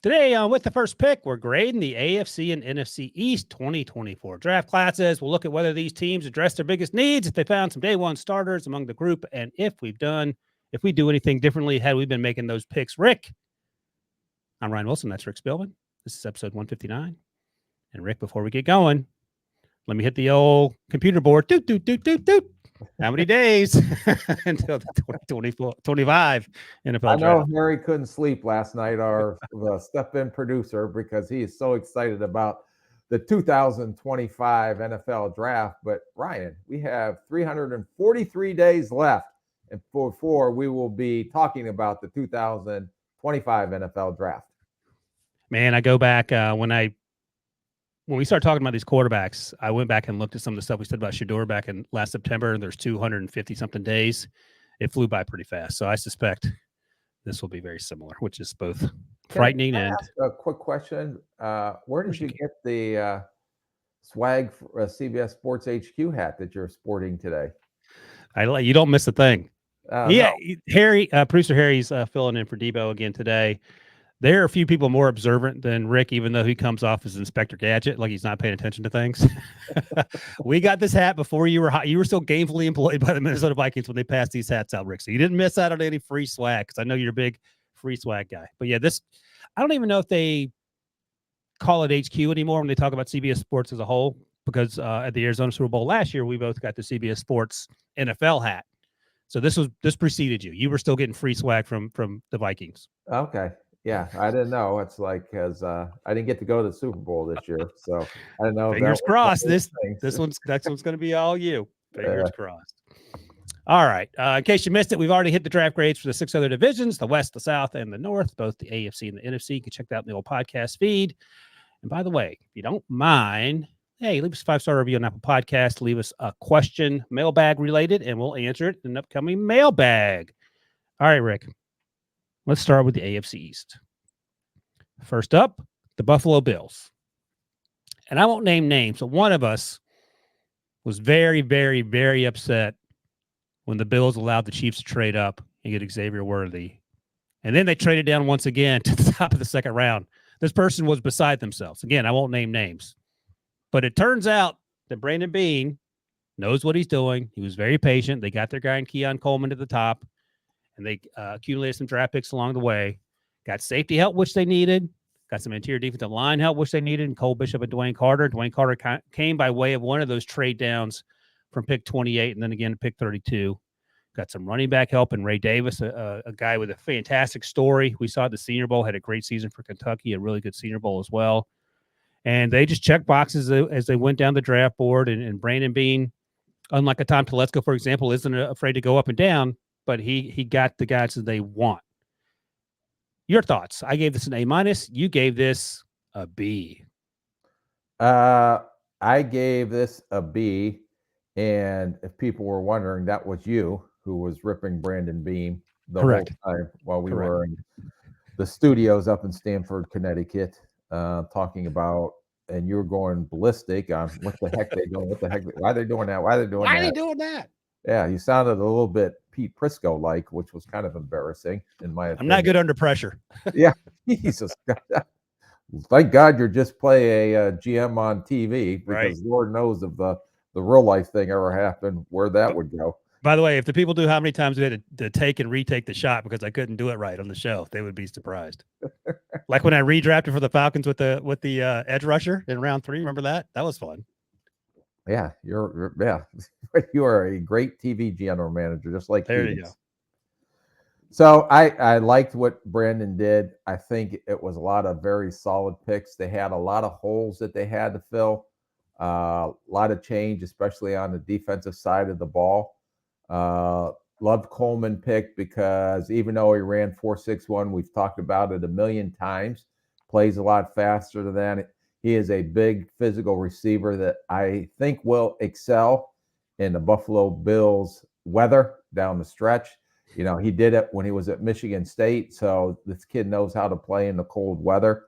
Today, with the first pick, we're grading the AFC and NFC East 2024 draft classes. We'll look at whether these teams address their biggest needs, if they found some day one starters among the group, and if we do anything differently had we been making those picks. Rick, I'm Ryan Wilson. That's Rick Spielman. This is episode 159. And Rick, before we get going, let me hit the old computer board. Doot, doot, doot, doot, doot. How many days until the 2025 NFL I know draft? Harry couldn't sleep last night, our step-in producer, because he is so excited about the 2025 NFL draft. But Ryan, we have 343 days left, and before we will be talking about the 2025 NFL draft. Man, I go back when we started talking about these quarterbacks, I went back and looked at some of the stuff we said about Shador back in last September, and there's 250 something days. It flew by pretty fast. So I suspect this will be very similar, which is both frightening Can I and ask a quick question. Where did you get the swag CBS Sports HQ hat that you're sporting today? you don't miss a thing. No. Harry, producer Harry's filling in for Debo again today. There are a few people more observant than Rick, even though he comes off as Inspector Gadget, like he's not paying attention to things. We got this hat before you were still gainfully employed by the Minnesota Vikings when they passed these hats out, Rick. So you didn't miss out on any free swag, because I know you're a big free swag guy. But yeah, I don't even know if they call it HQ anymore when they talk about CBS Sports as a whole, because at the Arizona Super Bowl last year, we both got the CBS Sports NFL hat. So this preceded you. You were still getting free swag from the Vikings. Okay. Yeah, I didn't know. It's like, because I didn't get to go to the Super Bowl this year, so I didn't know. Fingers crossed. Next one's going to be all you. Fingers crossed. All right. In case you missed it, we've already hit the draft grades for the 6 other divisions: the West, the South, and the North, both the AFC and the NFC. You can check that in the old podcast feed. And by the way, if you don't mind, hey, leave us a 5-star review on Apple Podcast. Leave us a question, mailbag related, and we'll answer it in an upcoming mailbag. All right, Rick. Let's start with the AFC East. First up, the Buffalo Bills. And I won't name names, but one of us was very, very, very upset when the Bills allowed the Chiefs to trade up and get Xavier Worthy. And then they traded down once again to the top of the second round. This person was beside themselves. Again, I won't name names. But it turns out that Brandon Beane knows what he's doing. He was very patient. They got their guy in Keon Coleman to the top, and they accumulated some draft picks along the way. Got safety help, which they needed. Got some interior defensive line help, which they needed, and Cole Bishop and Dwayne Carter. Dwayne Carter came by way of one of those trade downs from pick 28 and then again to pick 32. Got some running back help in Ray Davis, a guy with a fantastic story. We saw at the Senior Bowl, had a great season for Kentucky, a really good Senior Bowl as well. And they just checked boxes as they went down the draft board. And Brandon Beane, unlike a Tom Telesco, for example, isn't afraid to go up and down, but he got the guys that they want. Your thoughts? I gave this an A-. You gave this a B. I gave this a B. And if people were wondering, that was you who was ripping Brandon Beane the Correct. whole time while we were in the studios up in Stamford, Connecticut, talking about, and you were going ballistic on what the heck they're doing, why are they doing that? Why are they doing that? Yeah, you sounded a little bit Pete Prisco-like, which was kind of embarrassing in my opinion. I'm not good under pressure. Yeah, Jesus. Thank God you're just play a GM on TV, because Lord knows if the real life thing ever happened, where that would go. By the way, if the people knew how many times we had to take and retake the shot because I couldn't do it right on the show, they would be surprised. Like when I redrafted for the Falcons with the edge rusher in round 3. Remember that? That was fun. Yeah, you are a great TV general manager, just like there you go. So I liked what Brandon did. I think it was a lot of very solid picks. They had a lot of holes that they had to fill. A lot of change, especially on the defensive side of the ball. Loved Coleman pick because even though he ran 4.61, we've talked about it a million times, plays a lot faster than that. He is a big physical receiver that I think will excel in the Buffalo Bills weather down the stretch. You know, he did it when he was at Michigan State, so this kid knows how to play in the cold weather.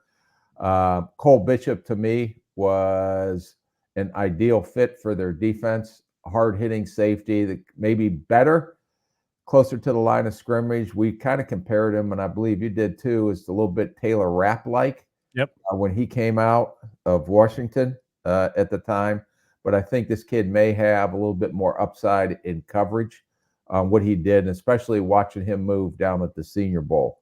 Cole Bishop, to me, was an ideal fit for their defense, hard-hitting safety that maybe better closer to the line of scrimmage. We kind of compared him, and I believe you did too, is a little bit Taylor Rapp-like. Yep. When he came out of Washington at the time. But I think this kid may have a little bit more upside in coverage on what he did, and especially watching him move down at the Senior Bowl.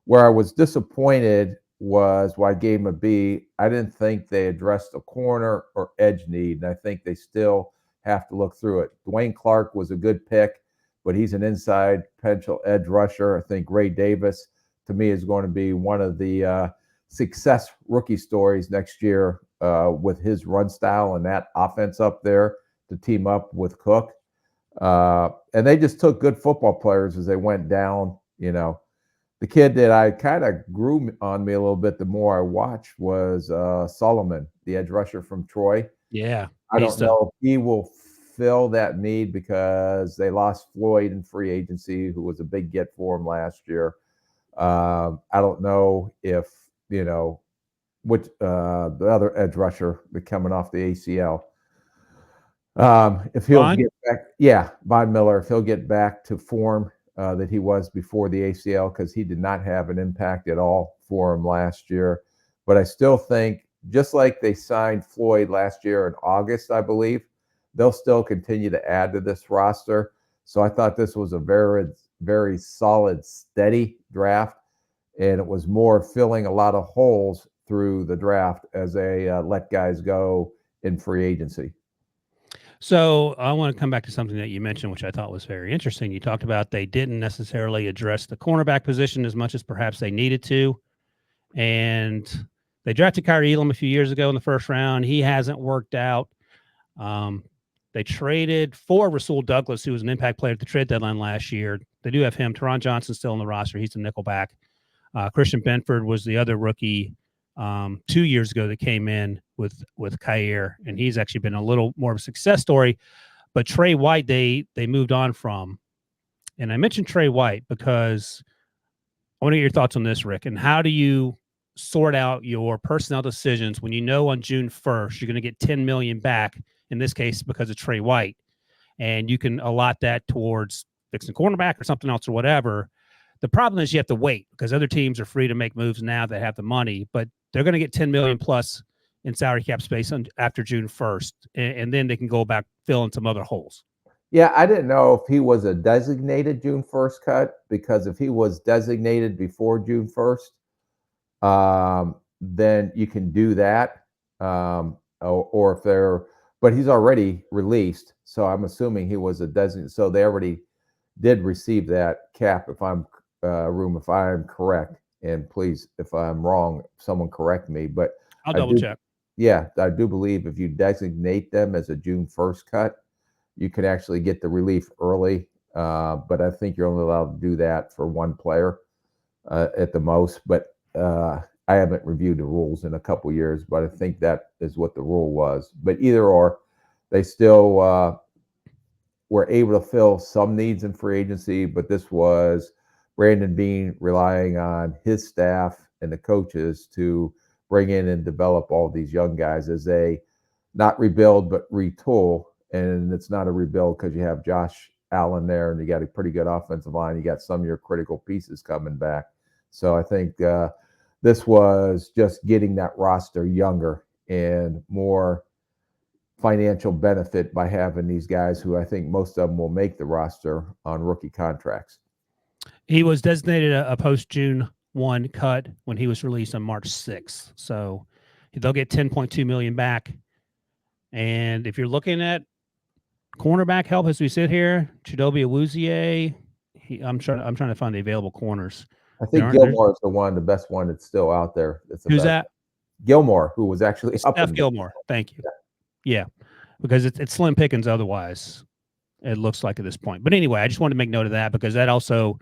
Where I was disappointed was why I gave him a B. I didn't think they addressed a corner or edge need, and I think they still have to look through it. Dwayne Clark was a good pick, but he's an inside potential edge rusher. I think Ray Davis, to me, is going to be one of the success rookie stories next year with his run style and that offense up there to team up with Cook. And they just took good football players as they went down. You know, the kid that I kind of grew on me a little bit the more I watched was Solomon, the edge rusher from Troy. Yeah. I don't know if he will fill that need because they lost Floyd in free agency, who was a big get for him last year. I don't know if, you know, which the other edge rusher coming off the ACL. If he'll get back, Von Miller, if he'll get back to form that he was before the ACL, because he did not have an impact at all for him last year. But I still think, just like they signed Floyd last year in August, I believe, they'll still continue to add to this roster. So I thought this was a very, very solid, steady draft. And it was more filling a lot of holes through the draft as they let guys go in free agency. So I want to come back to something that you mentioned, which I thought was very interesting. You talked about they didn't necessarily address the cornerback position as much as perhaps they needed to. And they drafted Kyrie Elam a few years ago in the first round. He hasn't worked out. They traded for Rasul Douglas, who was an impact player at the trade deadline last year. They do have him. Teron Johnson still on the roster. He's a nickelback. Christian Benford was the other rookie 2 years ago that came in with Khair, and he's actually been a little more of a success story. But Trey White, they moved on from. And I mentioned Trey White because I want to get your thoughts on this, Rick. And how do you sort out your personnel decisions when you know on June 1st you're going to get $10 million back, in this case because of Trey White, and you can allot that towards fixing cornerback or something else or whatever? The problem is you have to wait because other teams are free to make moves now that have the money, but they're going to get $10 million plus in salary cap space after June 1st, and then they can go back filling some other holes. Yeah, I didn't know if he was a designated June 1st cut, because if he was designated before June 1st, then you can do that. Or if they're, but he's already released, so I'm assuming he was a designated. So they already did receive that cap. If I'm if I'm correct, and please, if I'm wrong, someone correct me. But I'll double check. Yeah, I do believe if you designate them as a June 1st cut, you can actually get the relief early. But I think you're only allowed to do that for one player at the most. But I haven't reviewed the rules in a couple of years, but I think that is what the rule was. But either or, they still were able to fill some needs in free agency. But this was Brandon Beane relying on his staff and the coaches to bring in and develop all these young guys as they not rebuild, but retool. And it's not a rebuild because you have Josh Allen there and you got a pretty good offensive line. You got some of your critical pieces coming back. So I think this was just getting that roster younger and more financial benefit by having these guys who I think most of them will make the roster on rookie contracts. He was designated a post-June 1 cut when he was released on March 6th. So they'll get $10.2 million back. And if you're looking at cornerback help as we sit here, Chidobe Awuzie, I'm trying to find the available corners. I think Gilmore is the best one that's still out there. Who's that? Gilmore, who was actually Steph Gilmore. Thank you. Yeah, because it's slim pickings otherwise, it looks like at this point. But anyway, I just wanted to make note of that because that also,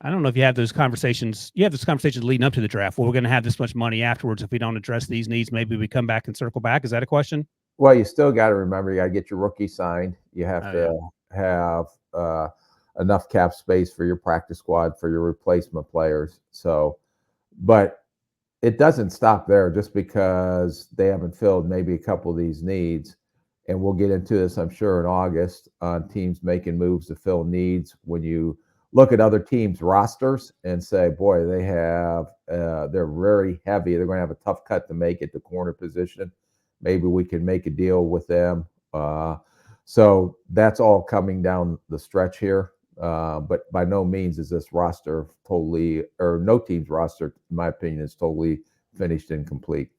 I don't know if you have those conversations. You have those conversations leading up to the draft. Well, we're going to have this much money afterwards. If we don't address these needs, maybe we come back and circle back. Is that a question? Well, you still got to remember, you got to get your rookie signed. You have to have enough cap space for your practice squad, for your replacement players. So, but it doesn't stop there just because they haven't filled maybe a couple of these needs. and we'll get into this, I'm sure, in August on teams making moves to fill needs. When you look at other teams' rosters and say, boy, they're very heavy. They're going to have a tough cut to make at the corner position. Maybe we can make a deal with them. So that's all coming down the stretch here. But by no means is this roster totally, or no team's roster, in my opinion, is totally finished and complete.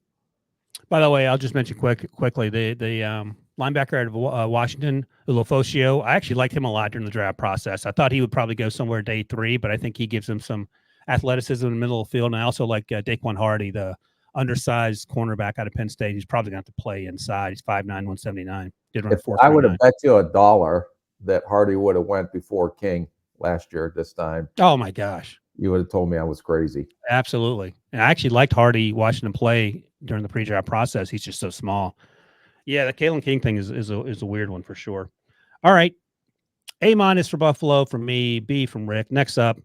By the way, I'll just mention quickly the linebacker out of Washington, Ulofosio. I actually liked him a lot during the draft process. I thought he would probably go somewhere day 3, but I think he gives him some athleticism in the middle of the field. And I also like Daquan Hardy, the undersized cornerback out of Penn State. He's probably going to have to play inside. He's 5'9", 179. Did run If 4.39. I would have bet you $1 that Hardy would have went before King last year at this time, Oh my gosh, you would have told me I was crazy. absolutely. And I actually liked Hardy watching him play during the pre-draft process. He's just so small. Yeah, the Kalen King thing is a weird one for sure. All right, A- for Buffalo from me, B from Rick. Next up,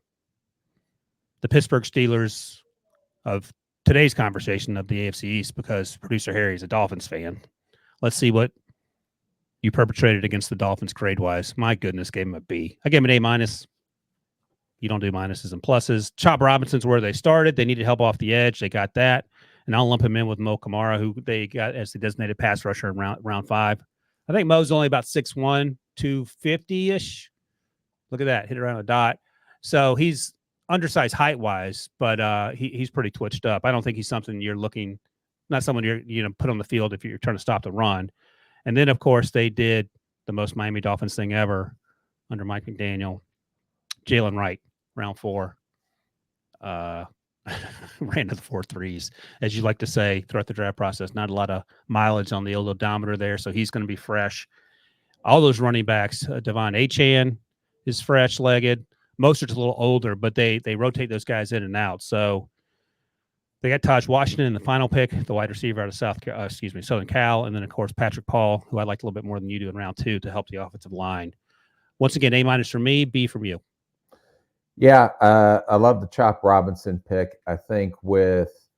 the Pittsburgh Steelers of today's conversation of the AFC East, because producer Harry is a Dolphins fan. Let's see what you perpetrated against the Dolphins grade-wise. My goodness, gave him a B. I gave him an A-. You don't do minuses and pluses. Chop Robinson's where they started. They needed help off the edge. They got that. And I'll lump him in with Mo Kamara, who they got as the designated pass rusher in round 5. I think Mo's only about 6'1", 250-ish. Look at that. Hit it around a dot. So he's undersized height-wise, but he's pretty twitched up. I don't think he's something you're looking – not someone you're put on the field if you're trying to stop the run. And then, of course, they did the most Miami Dolphins thing ever under Mike McDaniel. Jalen Wright, round 4. Ran to the 4 threes, as you like to say, throughout the draft process. Not a lot of mileage on the old odometer there, so he's going to be fresh. All those running backs, Devon Achane is fresh-legged. Mostert's a little older, but they rotate those guys in and out. So they got Taj Washington in the final pick, the wide receiver out of Southern Cal, and then, of course, Patrick Paul, who I liked a little bit more than you do in round 2 to help the offensive line. Once again, A- from me, B from you. Yeah, I love the Chop Robinson pick. I think with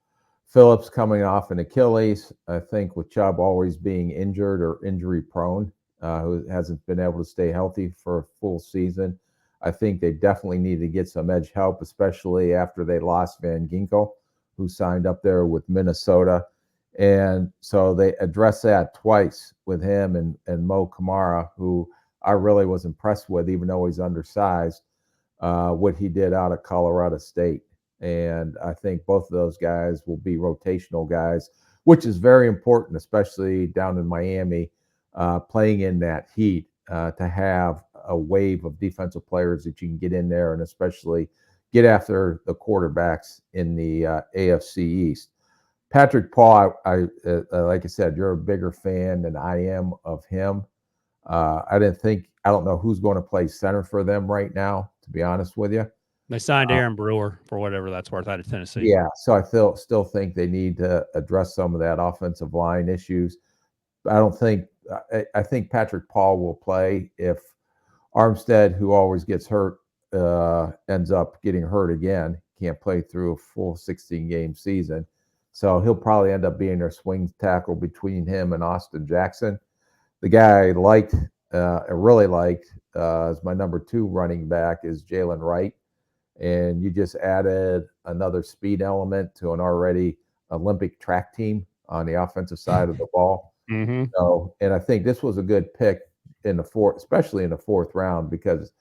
Phillips coming off an Achilles, I think with Chubb always being injured or injury prone, who hasn't been able to stay healthy for a full season, I think they definitely need to get some edge help, especially after they lost Van Ginkel, who signed up there with Minnesota. And so they addressed that twice with him and Mo Kamara, who I really was impressed with, even though he's undersized. What he did out of Colorado State. And I think both of those guys will be rotational guys, which is very important, especially down in Miami, playing in that heat, to have a wave of defensive players that you can get in there and especially get after the quarterbacks in the AFC East. Patrick Paul, I like I said, you're a bigger fan than I am of him. I don't know who's going to play center for them right now, to be honest with you. They signed Aaron Brewer for whatever that's worth out of Tennessee. Yeah, so I still think they need to address some of that offensive line issues. I think Patrick Paul will play if Armstead, who always gets hurt, ends up getting hurt again. Can't play through a full 16-game season. So he'll probably end up being their swing tackle between him and Austin Jackson. The guy I really liked as my number 2 running back is Jalen Wright. And you just added another speed element to an already Olympic track team on the offensive side of the ball. Mm-hmm. So, and I think this was a good pick in the 4th, especially in the 4th round, because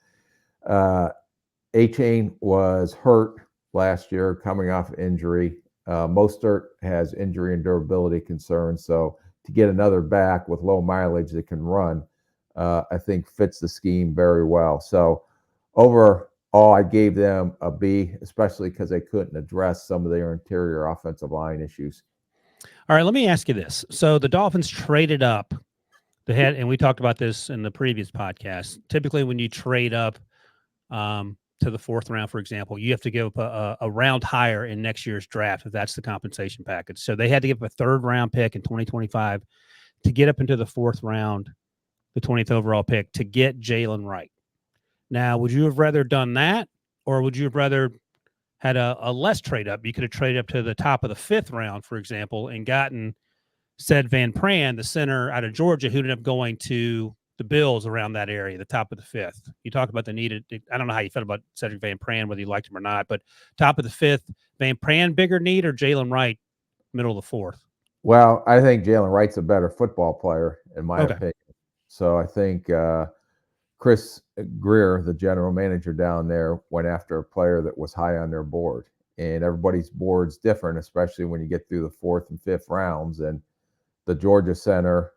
Achane was hurt last year coming off injury. Mostert has injury and durability concerns. So to get another back with low mileage that can run, I think fits the scheme very well. So overall, I gave them a B, especially because they couldn't address some of their interior offensive line issues. All right, let me ask you this. So the Dolphins traded up. And we talked about this in the previous podcast. Typically, when you trade up to the 4th round, for example, you have to give up a round higher in next year's draft if that's the compensation package. So they had to give up a 3rd round pick in 2025 to get up into the 4th round, the 20th overall pick, to get Jalen Wright. Now, would you have rather done that, or would you have rather had a less trade up? You could have traded up to the top of the 5th round, for example, and gotten said Van Pran, the center out of Georgia, who ended up going to the Bills around that area, the top of the fifth. You talked about the need. I don't know how you felt about Cedric Van Pran, whether you liked him or not, but top of the fifth, Van Pran bigger need or Jalen Wright, middle of the fourth? Well, I think Jalen Wright's a better football player, in my Okay. opinion. So I think Chris Greer, the general manager down there, went after a player that was high on their board. And everybody's board's different, especially when you get through the fourth and fifth rounds. And the Georgia center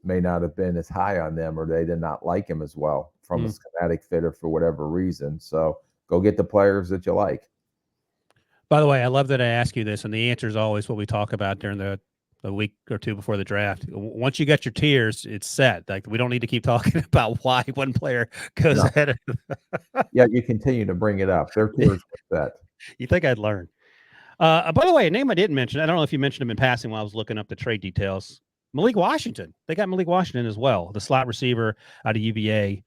may not have been as high on them, or they did not like him as well from a schematic fit or for whatever reason. So go get the players that you like. By the way, I love that I ask you this, and the answer is always what we talk about during the week or two before the draft. Once you get your tiers, it's set. Like, we don't need to keep talking about why one player goes ahead. Yeah, you continue to bring it up. Their tiers were set. You think I'd learn? By the way, a name I didn't mention, I don't know if you mentioned him in passing while I was looking up the trade details. Malik Washington. They got Malik Washington as well, the slot receiver out of UVA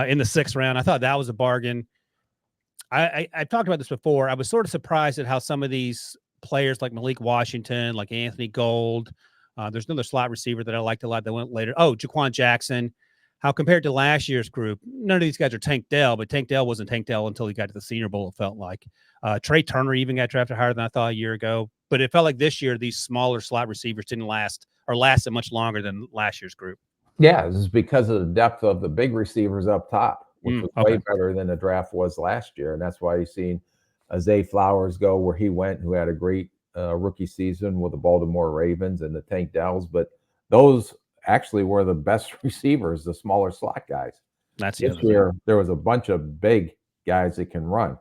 in the 6th round. I thought that was a bargain. I've talked about this before. I was sort of surprised at how some of these players like Malik Washington, like Anthony Gold, there's another slot receiver that I liked a lot that went later. Oh, Jaquan Jackson. How compared to last year's group, none of these guys are Tank Dell, but Tank Dell wasn't Tank Dell until he got to the Senior Bowl, it felt like. Trey Turner even got drafted higher than I thought a year ago. But it felt like this year these smaller slot receivers didn't lasted much longer than last year's group. Yeah, this is because of the depth of the big receivers up top, which was way better than the draft was last year. And that's why you've seen Zay Flowers go where he went, who had a great rookie season with the Baltimore Ravens, and the Tank Dells. But those actually were the best receivers, the smaller slot guys. That's this year. There was a bunch of big guys that can run,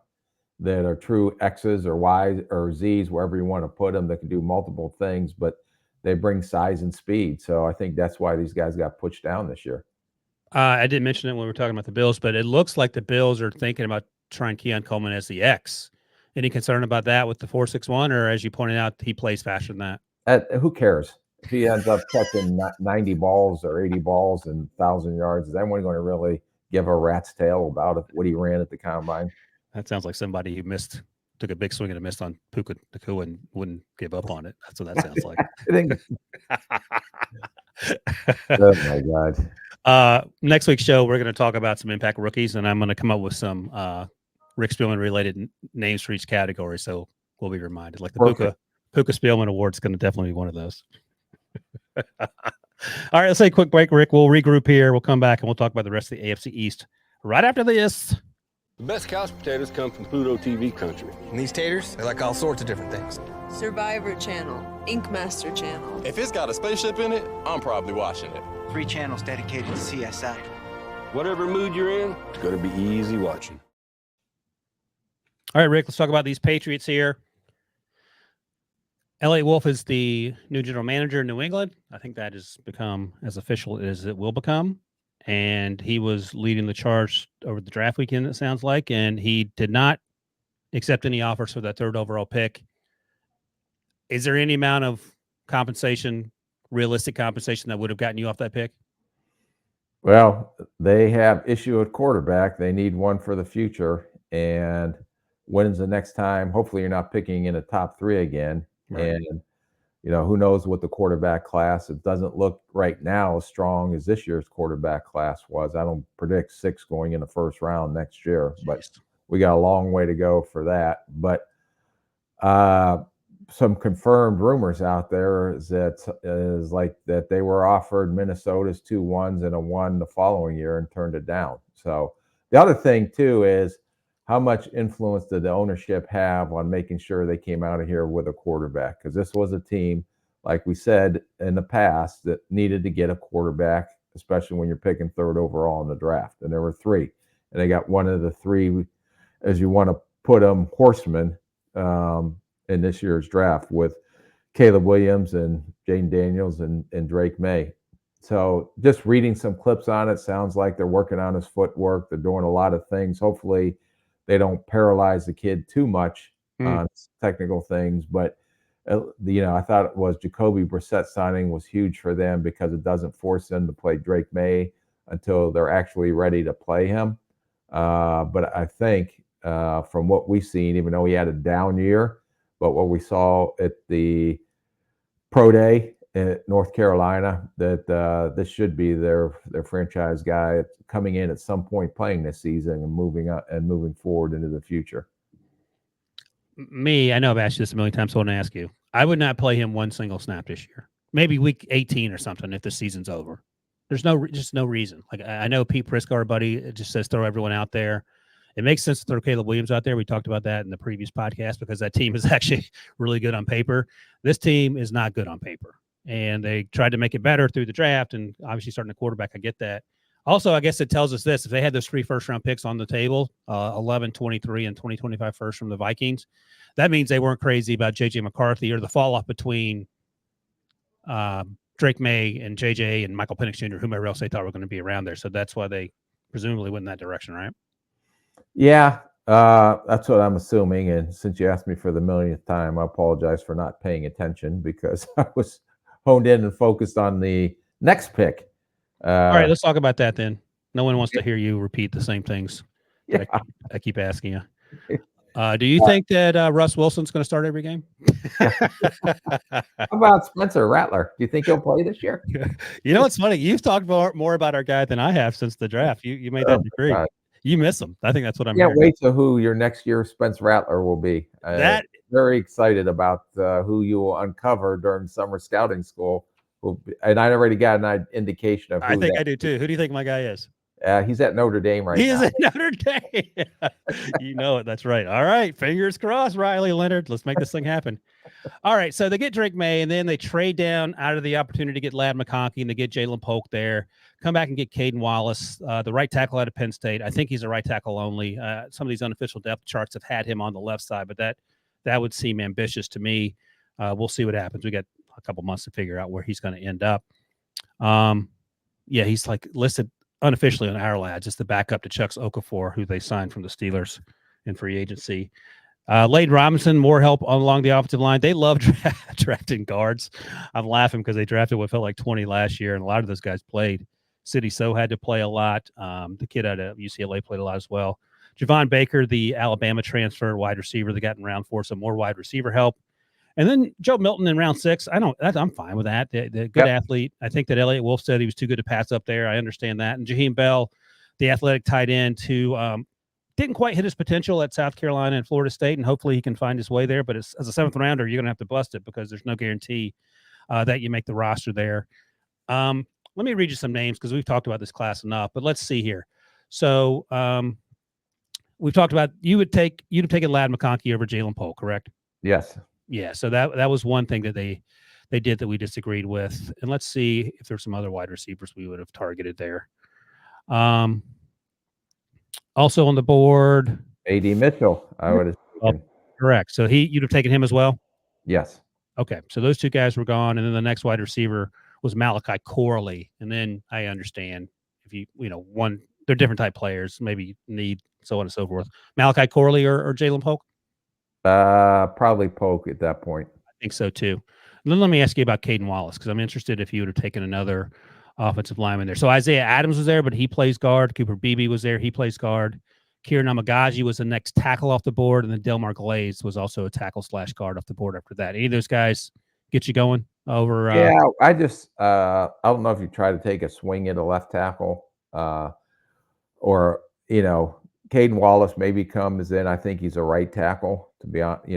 that are true X's or Y's or Z's, wherever you want to put them, that can do multiple things, but they bring size and speed. So I think that's why these guys got pushed down this year. I didn't mention it when we were talking about the Bills, but it looks like the Bills are thinking about trying Keon Coleman as the X. Any concern about that with the 4.61, or as you pointed out, he plays faster than that? Who cares? If he ends up catching 90 balls or 80 balls and 1,000 yards, is anyone going to really give a rat's tail about what he ran at the combine? That sounds like somebody who took a big swing and a miss on Puka Nacua and wouldn't give up on it. That's what that sounds like. Oh my God. Next week's show, we're going to talk about some impact rookies, and I'm going to come up with some Rick Spielman related names for each category. So we'll be reminded. Like the Puka Spielman Award is going to definitely be one of those. All right, let's take a quick break, Rick. We'll regroup here. We'll come back and we'll talk about the rest of the AFC East right after this. The best couch potatoes come from Pluto TV country. And these taters, they like all sorts of different things. Survivor Channel, Ink Master Channel. If it's got a spaceship in it, I'm probably watching it. 3 channels dedicated to CSI. Whatever mood you're in, it's going to be easy watching. All right, Rick, let's talk about these Patriots here. Elliot Wolf is the new general manager in New England. I think that has become as official as it will become. And he was leading the charge over the draft weekend, it sounds like. And he did not accept any offers for that 3rd overall pick. Is there any amount of compensation, realistic compensation, that would have gotten you off that pick? Well, they have issue at quarterback. They need one for the future. And when's the next time? Hopefully you're not picking in a top 3 again. Right. And, who knows what the quarterback class, it doesn't look right now as strong as this year's quarterback class was. I don't predict 6 going in the 1st round next year, but we got a long way to go for that. But some confirmed rumors out there is that they were offered Minnesota's 2 1s and a 1 the following year and turned it down. So the other thing too is, how much influence did the ownership have on making sure they came out of here with a quarterback? Because this was a team, like we said in the past, that needed to get a quarterback, especially when you're picking 3rd overall in the draft. And there were 3. And they got one of the 3, as you want to put them, horsemen in this year's draft, with Caleb Williams and Jaden Daniels and Drake May. So just reading some clips on it, sounds like they're working on his footwork. They're doing a lot of things. Hopefully they don't paralyze the kid too much on technical things. But, I thought it was Jacoby Brissett signing was huge for them, because it doesn't force them to play Drake May until they're actually ready to play him. But I think from what we've seen, even though he had a down year, but what we saw at the pro day at North Carolina that this should be their franchise guy coming in at some point, playing this season and moving forward into the future. Me, I know I've asked you this a million times, so I want to ask you. I would not play him one single snap this year. Maybe week 18 or something if the season's over. There's just no reason. Like I know Pete Prisco, our buddy, just says throw everyone out there. It makes sense to throw Caleb Williams out there. We talked about that in the previous podcast because that team is actually really good on paper. This team is not good on paper. And they tried to make it better through the draft and obviously starting a quarterback. I get that. Also, I guess it tells us this. If they had those 3 first-round picks on the table, 11, 23, and 2025 first from the Vikings, that means they weren't crazy about J.J. McCarthy or the fall-off between Drake May and J.J. and Michael Penix Jr., whomever else they thought were going to be around there. So that's why they presumably went in that direction, right? Yeah, that's what I'm assuming. And since you asked me for the millionth time, I apologize for not paying attention because I was honed in and focused on the next pick. All right, let's talk about that then. No one wants to hear you repeat the same things. Yeah. I keep asking you. Do you think that Russ Wilson's going to start every game? How about Spencer Rattler? Do you think he'll play this year? You know what's funny? You've talked more about our guy than I have since the draft. You made that decree. You miss him. I think that's what I'm. Can't wait to who your next year Spencer Rattler will be. That very excited about who you will uncover during summer scouting school. And I already got an indication of who I think I do too. Who do you think my guy is? He's at Notre Dame right now. He is at Notre Dame. You know it. That's right. All right. Fingers crossed, Riley Leonard. Let's make this thing happen. All right. So they get Drake May, and then they trade down out of the opportunity to get Ladd McConkey, and they get Jalen Polk there. Come back and get Caden Wallace, the right tackle out of Penn State. I think he's a right tackle only. Some of these unofficial depth charts have had him on the left side, but that would seem ambitious to me. We'll see what happens. We got a couple months to figure out where he's going to end up. Yeah, he's like listed unofficially on our lads. It's the backup to Chuck Okafor, who they signed from the Steelers in free agency. Lane Robinson, more help along the offensive line. They love drafting guards. I'm laughing because they drafted what felt like 20 last year, and a lot of those guys played. City So had to play a lot. The kid out of UCLA played a lot as well. Javon Baker, the Alabama transfer wide receiver, they got in round 4, some more wide receiver help. And then Joe Milton in round 6. I'm fine with that. The good athlete. I think that Elliott Wolf said he was too good to pass up there. I understand that. And Jaheim Bell, the athletic tight end, who didn't quite hit his potential at South Carolina and Florida State, and hopefully he can find his way there. But as a 7th rounder, you're going to have to bust it because there's no guarantee that you make the roster there. Let me read you some names because we've talked about this class enough. But let's see here. So we've talked about you'd have taken Ladd McConkey over Jalen Polk, correct? Yes. Yeah, so that was one thing that they did that we disagreed with. And let's see if there's some other wide receivers we would have targeted there. Also on the board, A.D. Mitchell, I would have taken. Correct. So you'd have taken him as well? Yes. Okay, so those 2 guys were gone, and then the next wide receiver was Malachi Corley. And then I understand if they're different type players, maybe need so on and so forth. Malachi Corley or Jalen Polk? Probably Polk at that point. I think so too. And then let me ask you about Caden Wallace because I'm interested if you would have taken another offensive lineman there. So Isaiah Adams was there, but he plays guard. Cooper Beebe was there. He plays guard. Kieran Amagaji was the next tackle off the board, and then Delmar Glaze was also a tackle/guard off the board after that. Any of those guys get you going over? Yeah, I just I don't know if you try to take a swing at a left tackle or Caden Wallace maybe comes in. I think he's a right tackle, to be honest,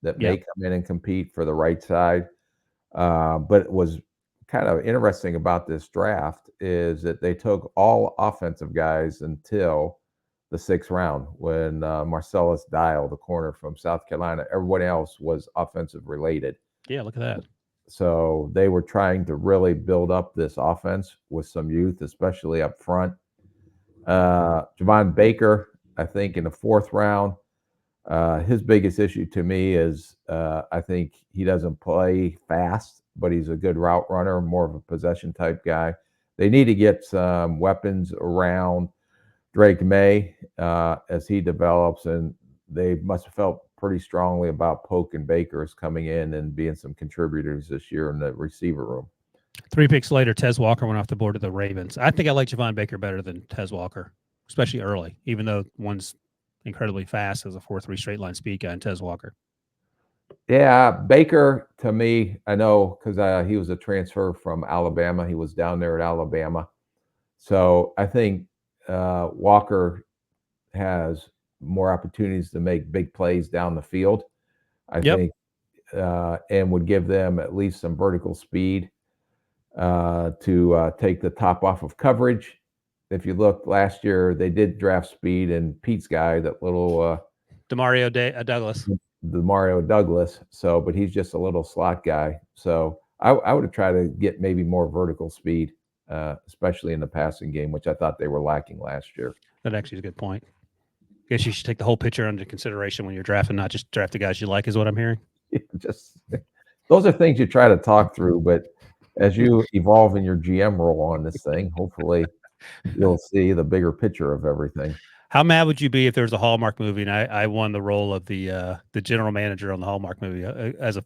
that may come in and compete for the right side. But it was kind of interesting about this draft is that they took all offensive guys until the 6th round when Marcellus Dial, the corner from South Carolina, everyone else was offensive related. Yeah, look at that. So they were trying to really build up this offense with some youth, especially up front. Javon Baker, I think in the 4th round, his biggest issue to me is I think he doesn't play fast, but he's a good route runner, more of a possession type guy. They need to get some weapons around Drake May as he develops, and they must have felt pretty strongly about Polk and Bakers coming in and being some contributors this year in the receiver room. 3 picks later, Tez Walker went off the board to the Ravens. I think I like Javon Baker better than Tez Walker, especially early, even though one's incredibly fast as a 4.3 straight line speed guy and Tez Walker. Yeah, Baker, to me, I know because he was a transfer from Alabama. He was down there at Alabama. So I think Walker has more opportunities to make big plays down the field. I Yep. think, and would give them at least some vertical speed to take the top off of coverage. If you look last year, they did draft speed, and Pete's guy, that little Demario Douglas. the Mario Douglas. So, but he's just a little slot guy. So I would have tried to get maybe more vertical speed, especially in the passing game, which I thought they were lacking last year. That actually is a good point. Guess you should take the whole picture under consideration when you're drafting, not just draft the guys you like, is what I'm hearing. Just those are things you try to talk through, but as you evolve in your GM role on this thing, hopefully you'll see the bigger picture of everything. How mad would you be if there was a Hallmark movie and I won the role of the general manager on the Hallmark movie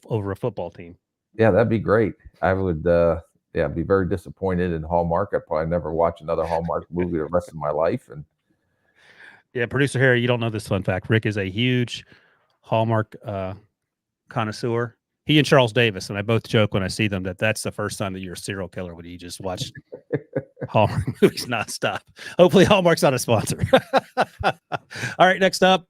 over a football team? Yeah, that'd be great. I would be very disappointed in Hallmark. I'd probably never watch another Hallmark movie the rest of my life. And yeah, producer Harry, you don't know this fun fact. Rick is a huge Hallmark connoisseur. He and Charles Davis, and I both joke when I see them that's the first time that you're a serial killer when you just watch Hallmark movies nonstop. Hopefully Hallmark's not a sponsor. All right, next up.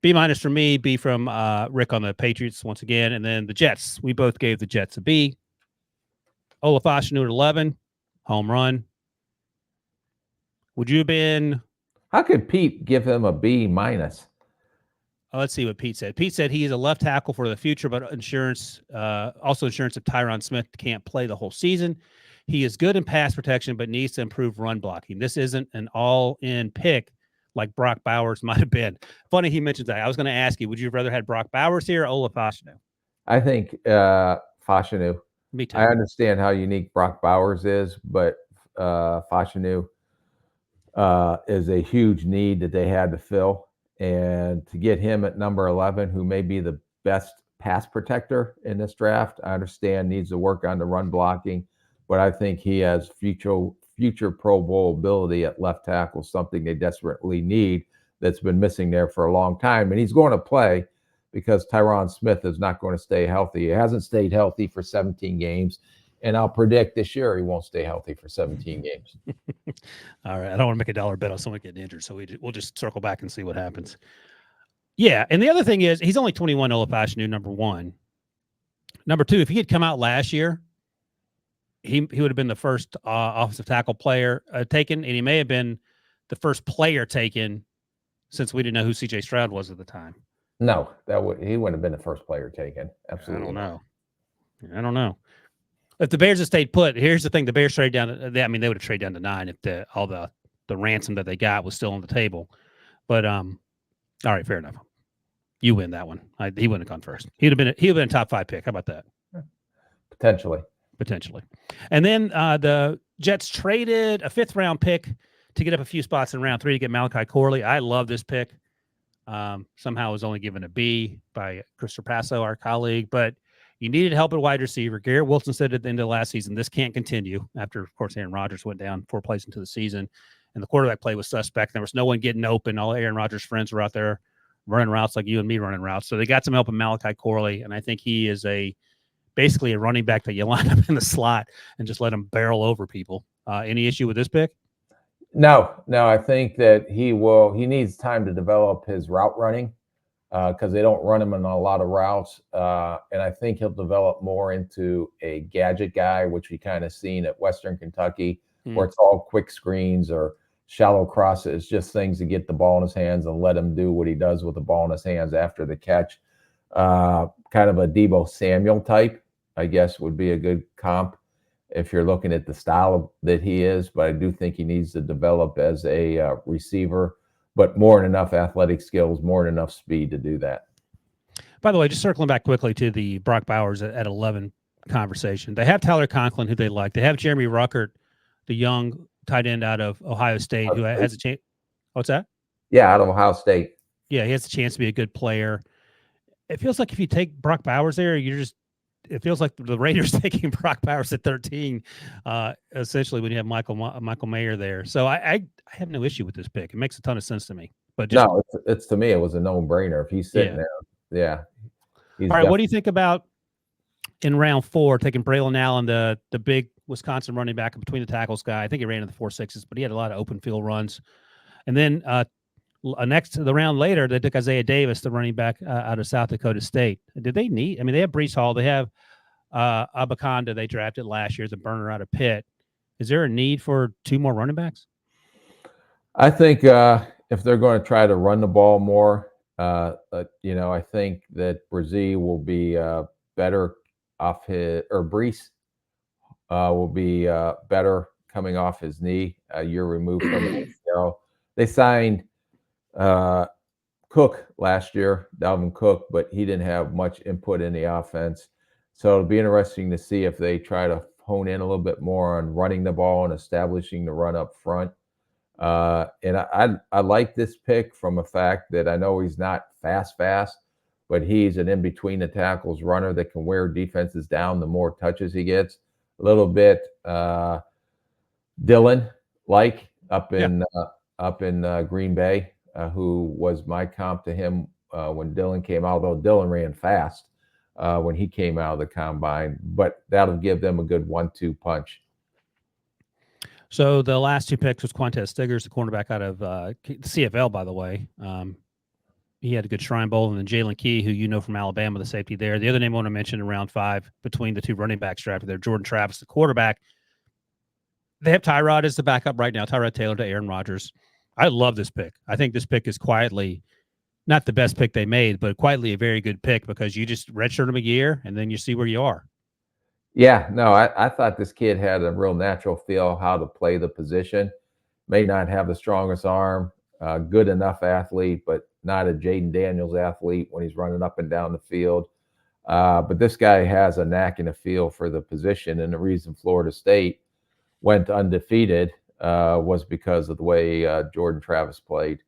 B- for me, B from Rick on the Patriots once again, and then the Jets. We both gave the Jets a B. Olafashinu at 11, home run. Would you have been? How could Pete give him a B-? Let's see what Pete said. Pete said he is a left tackle for the future, but also insurance if Tyron Smith can't play the whole season. He is good in pass protection, but needs to improve run blocking. This isn't an all-in pick like Brock Bowers might have been. Funny he mentions that. I was going to ask you, would you have rather had Brock Bowers here or Olafashinu? I think Fashanu. Me too. I understand how unique Brock Bowers is, but Fashanu is a huge need that they had to fill. And to get him at number 11, who may be the best pass protector in this draft, I understand needs to work on the run blocking, but I think he has future Pro Bowl ability at left tackle, something they desperately need that's been missing there for a long time. And he's going to play because Tyron Smith is not going to stay healthy. He hasn't stayed healthy for 17 games. And I'll predict this year he won't stay healthy for 17 games. All right. I don't want to make a dollar bet on someone getting injured, so we'll just circle back and see what happens. Yeah, and the other thing is he's only 21, Olafashinu, number one. Number two, if he had come out last year, he would have been the first offensive tackle player taken, and he may have been the first player taken since we didn't know who C.J. Stroud was at the time. No, he wouldn't have been the first player taken. Absolutely. I don't know. If the Bears had stayed put, here's the thing: the Bears traded down. They would have traded down to 9 if all the ransom that they got was still on the table. But all right, fair enough. You win that one. He wouldn't have gone first. He'd have been a top 5 pick. How about that? Potentially. And then the Jets traded a 5th round pick to get up a few spots in round 3 to get Malachi Corley. I love this pick. Somehow it was only given a B by Chris Trapasso, our colleague, but you needed help at wide receiver. Garrett Wilson said at the end of last season, this can't continue after, of course, Aaron Rodgers went down 4 plays into the season, and the quarterback play was suspect. There was no one getting open. All Aaron Rodgers' friends were out there running routes like you and me running routes. So they got some help in Malachi Corley, and I think he is basically a running back that you line up in the slot and just let him barrel over people. Any issue with this pick? No. I think that he needs time to develop his route running because they don't run him in a lot of routes. And I think he'll develop more into a gadget guy, which we kind of seen at Western Kentucky, where it's all quick screens or shallow crosses, just things to get the ball in his hands and let him do what he does with the ball in his hands after the catch. Kind of a Deebo Samuel type, I guess, would be a good comp if you're looking at the style that he is. But I do think he needs to develop as a receiver, but more than enough athletic skills, more than enough speed to do that. By the way, just circling back quickly to the Brock Bowers at 11 conversation. They have Tyler Conklin, who they like. They have Jeremy Ruckert, the young tight end out of Ohio State, who has a chance. What's that? Yeah, out of Ohio State. Yeah, he has a chance to be a good player. It feels like if you take Brock Bowers there, it feels like the Raiders taking Brock Bowers at 13, essentially, when you have Michael Mayer there. So I have no issue with this pick. It makes a ton of sense to me. But no, it's to me, it was a no-brainer. If he's sitting there, yeah. He's All right, what do you think about in round 4 taking Braylon Allen, the big Wisconsin running back between the tackles guy? I think he ran in the 4.6s, but he had a lot of open field runs. And then the round later, they took Isaiah Davis, the running back out of South Dakota State. Did they need? I mean, they have Breece Hall, they have Abaconda they drafted last year, the burner out of Pitt. Is there a need for 2 more running backs? I think if they're going to try to run the ball more, I think that Brzee will be better off his, or Breece will be better coming off his knee a year removed from it. They signed Cook last year, Dalvin Cook, but he didn't have much input in the offense. So it'll be interesting to see if they try to hone in a little bit more on running the ball and establishing the run up front. And I like this pick from a fact that I know he's not fast, but he's an in-between the tackles runner that can wear defenses down the more touches he gets. A little bit Dylan-like up in Green Bay, who was my comp to him when Dylan came out, although Dylan ran fast when he came out of the combine. But that'll give them a good 1-2 punch. So the last 2 picks was Quantez Stiggers, the cornerback out of CFL, by the way. He had a good Shrine Bowl, and then Jalen Key, who you know from Alabama, the safety there. The other name I want to mention in round 5 between the 2 running backs drafted there, Jordan Travis, the quarterback. They have Tyrod as the backup right now, Tyrod Taylor to Aaron Rodgers. I love this pick. I think this pick is quietly not the best pick they made, but quietly a very good pick because you just redshirt him a year, and then you see where you are. Yeah, no, I thought this kid had a real natural feel how to play the position. May not have the strongest arm, good enough athlete, but not a Jaden Daniels athlete when he's running up and down the field. But this guy has a knack and a feel for the position. And the reason Florida State went undefeated was because of the way Jordan Travis played.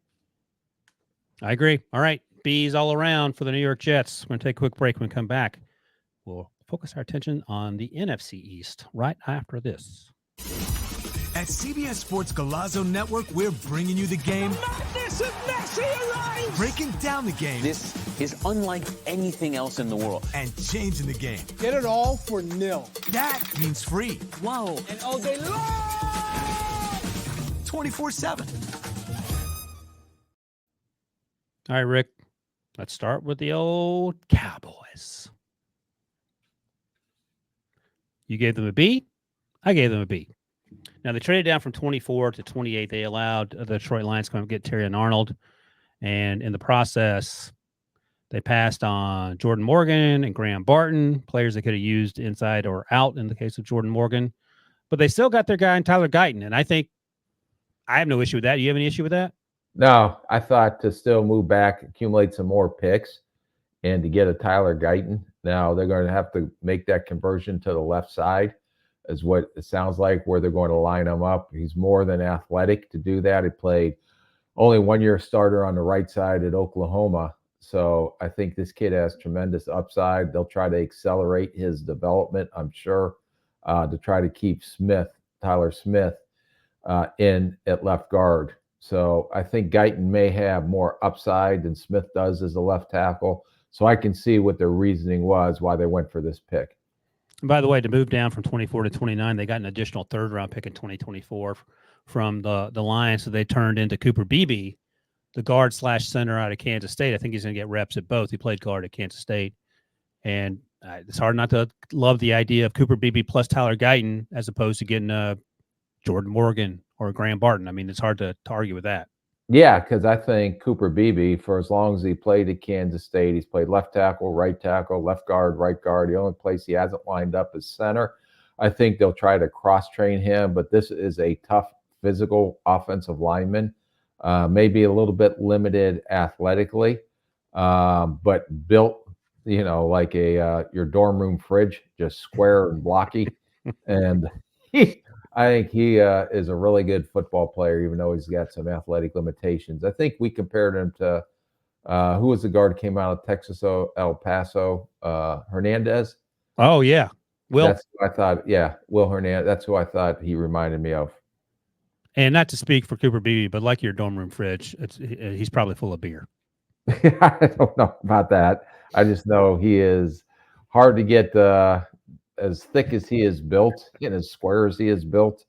I agree. All right. B's all around for the New York Jets. We're going to take a quick break. When we come back, we'll focus our attention on the NFC East right after this. At CBS Sports Golazo Network, we're bringing you the game. Madness of Messi arrives! Breaking down the game. This is unlike anything else in the world. And changing the game. Get it all for nil. That means free. Wow. And all day long! 24/7. All right, Rick, let's start with the old Cowboys. You gave them a B. I gave them a B. Now, they traded down from 24 to 28. They allowed the Detroit Lions to come and get Terry and Arnold. And in the process, they passed on Jordan Morgan and Graham Barton, players they could have used inside or out in the case of Jordan Morgan. But they still got their guy in Tyler Guyton. And I think I have no issue with that. Do you have any issue with that? No, I thought to still move back, accumulate some more picks, and to get a Tyler Guyton. Now they're going to have to make that conversion to the left side, is what it sounds like, where they're going to line him up. He's more than athletic to do that. He played only 1-year starter on the right side at Oklahoma. So I think this kid has tremendous upside. They'll try to accelerate his development, I'm sure, to try to keep Tyler Smith, in at left guard. So I think Guyton may have more upside than Smith does as a left tackle. So I can see what their reasoning was why they went for this pick. And by the way, to move down from 24 to 29, they got an additional 3rd-round pick in 2024 from the Lions. So they turned into Cooper Beebe, the guard/center out of Kansas State. I think he's going to get reps at both. He played guard at Kansas State. And it's hard not to love the idea of Cooper Beebe plus Tyler Guyton as opposed to getting Jordan Morgan or Graham Barton. I mean, it's hard to argue with that. Yeah, because I think Cooper Beebe, for as long as he played at Kansas State, he's played left tackle, right tackle, left guard, right guard. The only place he hasn't lined up is center. I think they'll try to cross-train him, but this is a tough, physical offensive lineman. Maybe a little bit limited athletically, but built, like your dorm room fridge, just square and blocky. And I think he is a really good football player, even though he's got some athletic limitations. I think we compared him to who was the guard came out of Texas, El Paso, Hernandez. Oh, yeah. Will. That's who I thought, yeah, Will Hernandez. That's who I thought he reminded me of. And not to speak for Cooper Beebe, but like your dorm room fridge, he's probably full of beer. I don't know about that. I just know he is hard to get as thick as he is built and as square as he is built.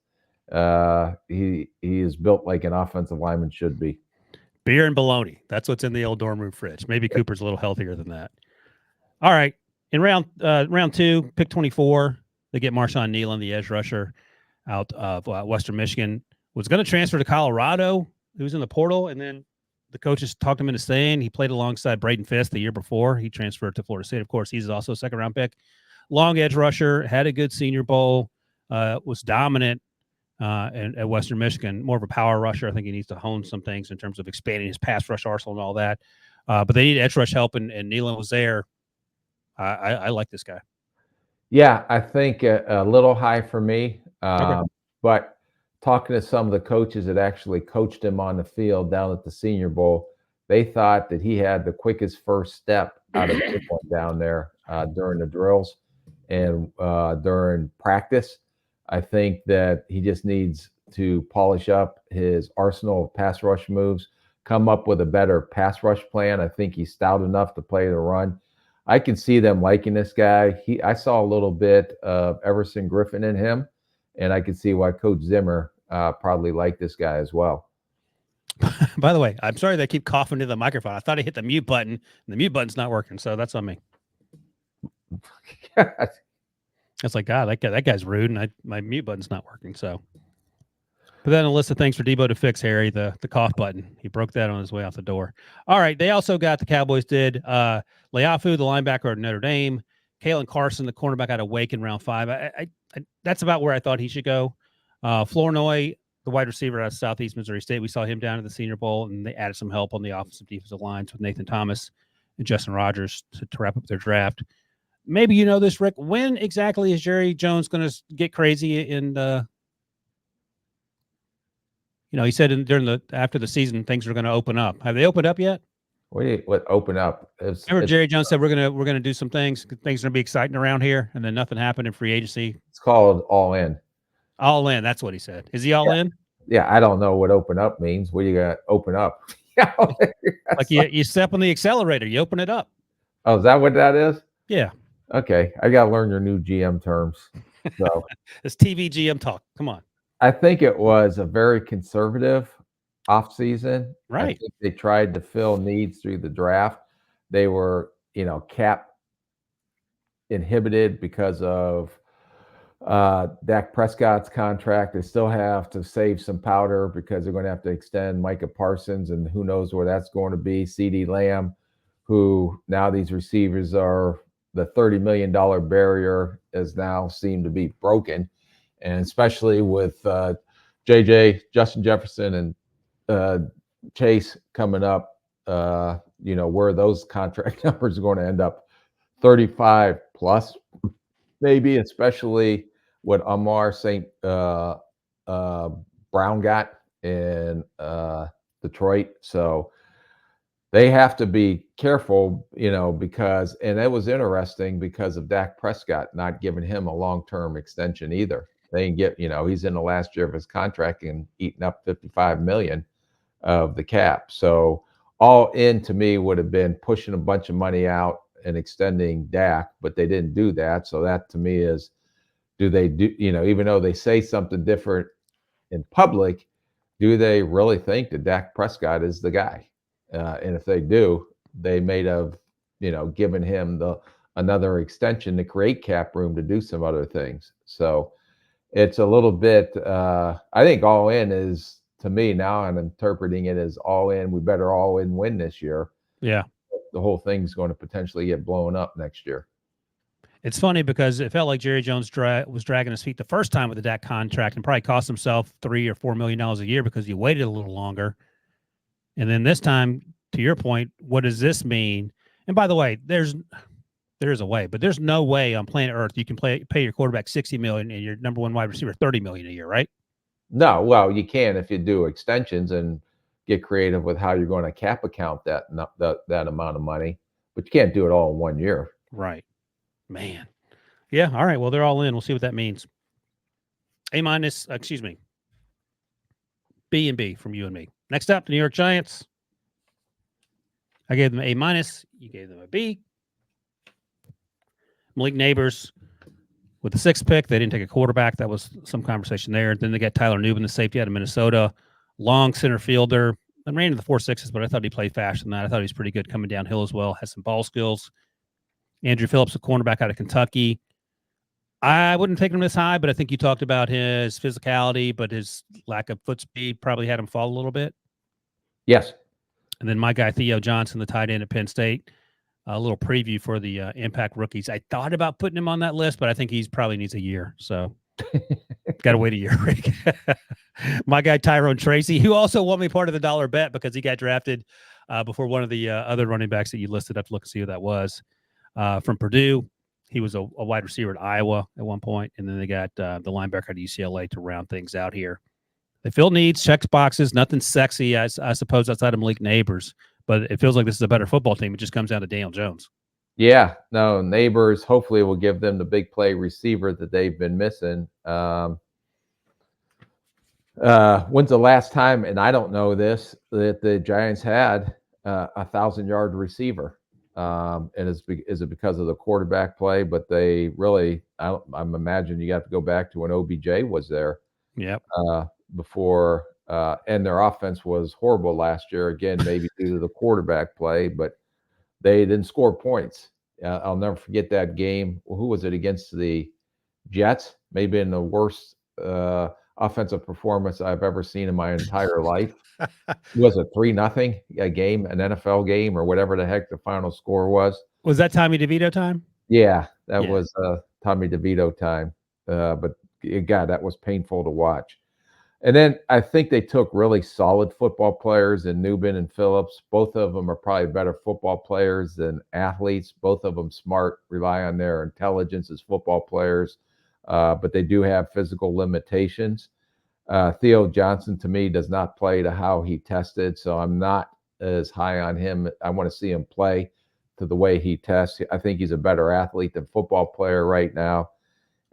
He is built like an offensive lineman should be. Beer and bologna. That's what's in the old dorm room fridge. Maybe Cooper's a little healthier than that. All right. In round 2, pick 24, they get Marshawn Nealon, the edge rusher out of Western Michigan. Was going to transfer to Colorado. He was in the portal, and then the coaches talked him into staying. He played alongside Braden Fisk the year before. He transferred to Florida State. Of course, he's also a second-round pick. Long edge rusher, had a good Senior Bowl, was dominant at Western Michigan, more of a power rusher. I think he needs to hone some things in terms of expanding his pass rush arsenal and all that. But they need edge rush help, and Nealon was there. I like this guy. Yeah, I think a little high for me. Okay. But talking to some of the coaches that actually coached him on the field down at the Senior Bowl, they thought that he had the quickest first step out of anyone down there during the drills and during practice. I think that he just needs to polish up his arsenal of pass rush moves, come up with a better pass rush plan. I think he's stout enough to play the run. I can see them liking this guy. I saw a little bit of Everson Griffin in him, and I can see why Coach Zimmer probably liked this guy as well. By the way, I'm sorry they keep coughing to the microphone. I thought I hit the mute button, and the mute button's not working, so that's on me. It's like, God, that guy's rude, and my mute button's not working. So, but then a list of things for Debo to fix, Harry, the cough button. He broke that on his way out the door. All right, they also got, the Cowboys did, Leafu, the linebacker at Notre Dame, Kalen Carson, the cornerback out of Wake in round 5. I that's about where I thought he should go. Flournoy, the wide receiver out of Southeast Missouri State, we saw him down at the Senior Bowl, and they added some help on the offensive defensive lines with Nathan Thomas and Justin Rogers to wrap up their draft. Maybe you know this, Rick. When exactly is Jerry Jones going to get crazy? And he said after the season things are going to open up. Have they opened up yet? What open up? Remember Jerry Jones said we're gonna do some things. Things are gonna be exciting around here, and then nothing happened in free agency. It's called all in. All in. That's what he said. Is he all in? Yeah, I don't know what open up means. What are you gonna open up? Like you step on the accelerator, you open it up. Oh, is that what that is? Yeah. Okay, I gotta learn your new GM terms. So it's TV GM talk. Come on. I think it was a very conservative offseason. Right. I think they tried to fill needs through the draft. They were, cap inhibited because of Dak Prescott's contract. They still have to save some powder because they're going to have to extend Micah Parsons, and who knows where that's going to be. CeeDee Lamb, who now these receivers are, the $30 million barrier is now seemed to be broken. And especially with JJ, Justin Jefferson, and Chase coming up, where those contract numbers are going to end up, 35 plus, maybe, especially what Amar St. Brown got in Detroit. So they have to be careful, because, and it was interesting because of Dak Prescott not giving him a long-term extension either. They can get, he's in the last year of his contract and eating up $55 million of the cap. So all in to me would have been pushing a bunch of money out and extending Dak, but they didn't do that. So that to me is, do they do, even though they say something different in public, do they really think that Dak Prescott is the guy? And if they do, they may have, given him another extension to create cap room to do some other things. So it's a little bit, I think all in is, to me now, I'm interpreting it as all in. We better all in win this year. Yeah. The whole thing's going to potentially get blown up next year. It's funny because it felt like Jerry Jones was dragging his feet the first time with the Dak contract and probably cost himself $3 or $4 million a year because he waited a little longer. And then this time, to your point, what does this mean? And by the way, there is a way, but there's no way on planet Earth you can pay your quarterback $60 million and your number one wide receiver $30 million a year, right? No, well, you can if you do extensions and get creative with how you're going to cap account that amount of money, but you can't do it all in 1 year. Right, man. Yeah. All right. Well, they're all in. We'll see what that means. B and B from you and me. Next up, the New York Giants. I gave them an A-. You gave them a B. Malik Neighbors with the 6th pick. They didn't take a quarterback. That was some conversation there. Then they got Tyler Nubin, the safety out of Minnesota. Long center fielder. I ran into the 4.6s, but I thought he played faster than that. I thought he was pretty good coming downhill as well. Has some ball skills. Andrew Phillips, a cornerback out of Kentucky. I wouldn't take him this high, but I think you talked about his physicality, but his lack of foot speed probably had him fall a little bit. Yes. And then my guy, Theo Johnson, the tight end at Penn State. A little preview for the impact rookies. I thought about putting him on that list, but I think he's probably needs a year. So got to wait a year, Rick. My guy, Tyrone Tracy, who also won me part of the dollar bet because he got drafted before one of the other running backs that you listed. I have to look and see who that was. From Purdue. He was a wide receiver at Iowa at one point, and then they got the linebacker at UCLA to round things out here. They fill needs, checks boxes, nothing sexy, I suppose, outside of Malik Neighbors. But it feels like this is a better football team. It just comes down to Daniel Jones. Yeah, no, Neighbors hopefully will give them the big play receiver that they've been missing. When's the last time, and I don't know this, that the Giants had a 1,000-yard receiver? And is it because of the quarterback play? But they really, I'm imagining you have to go back to when OBJ was there. Yep. Before, and their offense was horrible last year. Again, maybe due to the quarterback play, but they didn't score points. I'll never forget that game. Who was it against the Jets? Maybe in the worst offensive performance I've ever seen in my entire life. Was it 3-0 a game, an NFL game, or whatever the heck the final score was? Was that Tommy DeVito time? Yeah, that was Tommy DeVito time. But God, that was painful to watch. And then I think they took really solid football players in Nubin and Phillips. Both of them are probably better football players than athletes. Both of them smart, rely on their intelligence as football players, but they do have physical limitations. Theo Johnson, to me, does not play to how he tested, so I'm not as high on him. I want to see him play to the way he tests. I think he's a better athlete than football player right now.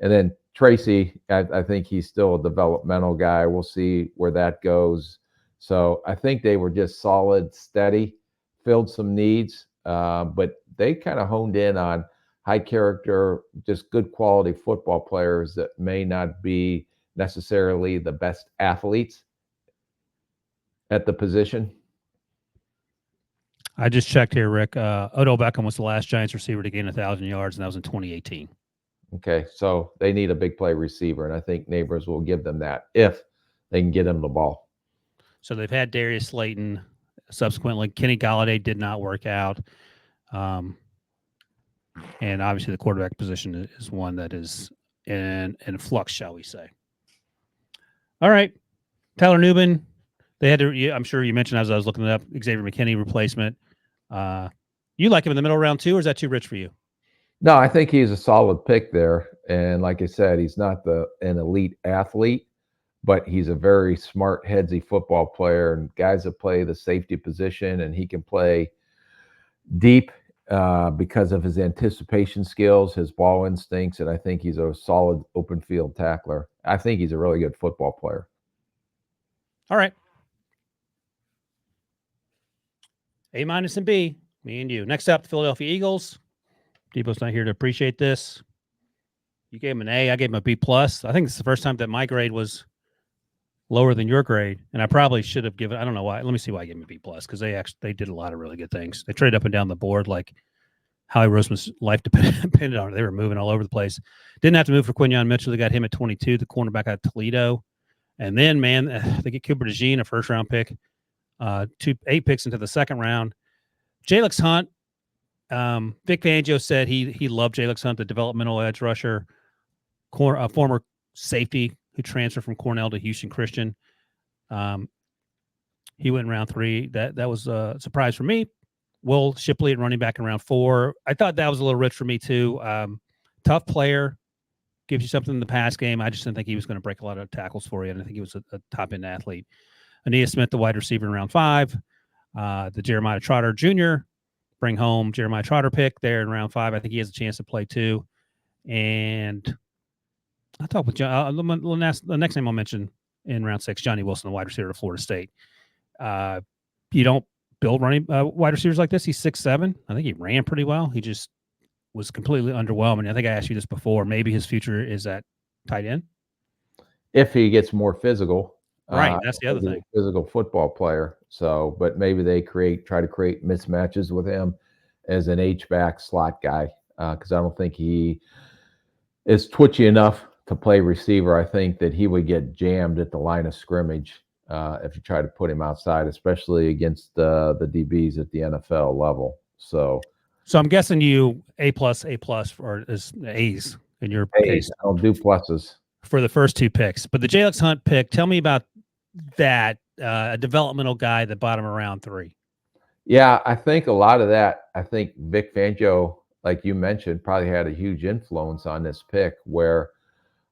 And then Tracy, I think he's still a developmental guy. We'll see where that goes. So I think they were just solid, steady, filled some needs, but they kind of honed in on high character, just good quality football players that may not be necessarily the best athletes at the position. I just checked here, Rick. Odell Beckham was the last Giants receiver to gain 1,000 yards, and that was in 2018. Okay, so they need a big play receiver, and I think Neighbors will give them that if they can get him the ball. So they've had Darius Slayton. Subsequently, Kenny Golladay did not work out. And obviously the quarterback position is one that is in flux, shall we say. All right. Tyler Nubin. They had to, I'm sure you mentioned as I was looking it up, Xavier McKinney replacement. You like him in the middle of round 2, or is that too rich for you? No, I think he's a solid pick there. And like I said, he's not an elite athlete, but he's a very smart, headsy football player. And guys that play the safety position, and he can play deep because of his anticipation skills, his ball instincts, and I think he's a solid open field tackler. I think he's a really good football player. All right. A- and B, me and you. Next up, the Philadelphia Eagles. Debo's not here to appreciate this. You gave him an A. I gave him a B+. I think this is the first time that my grade was lower than your grade, and I probably should have given. I don't know why. Let me see why I gave him a B+, because they did a lot of really good things. They traded up and down the board like Howie Roseman's life depended on it. They were moving all over the place. Didn't have to move for Quinyon Mitchell. They got him at 22, the cornerback out of Toledo. And then, man, they get Cooper DeJean, a first-round pick, 8 picks into the second round. Jalix Hunt, Vic Fangio said he loved Jalix Hunt, the developmental edge rusher, former safety who transferred from Cornell to Houston Christian. He went in round 3. That was a surprise for me. Will Shipley at running back in round 4. I thought that was a little rich for me too. Tough player, gives you something in the pass game. I just didn't think he was going to break a lot of tackles for you. And I think he was a top-end athlete. Aeneas Smith, the wide receiver in round 5. The Jeremiah Trotter Jr., bring home Jeremiah Trotter pick there in round 5. I think he has a chance to play too. And I talked with John. The next name I'll mention in round 6, Johnny Wilson, the wide receiver of Florida State. You don't build running wide receivers like this. He's 6'7". I think he ran pretty well. He just was completely underwhelming. I think I asked you this before. Maybe his future is at tight end. If he gets more physical. Right, that's the other thing. Physical football player. So, but maybe they try to create mismatches with him as an H-back slot guy because I don't think he is twitchy enough to play receiver. I think that he would get jammed at the line of scrimmage if you try to put him outside, especially against the DBs at the NFL level. So I'm guessing you A+, or is A's in your case. I'll do pluses for the first two picks. But the J.L.X. Hunt pick, tell me about that, a developmental guy, the bottom of round 3. Yeah, I think a lot of that, I think Vic Fangio, like you mentioned, probably had a huge influence on this pick, where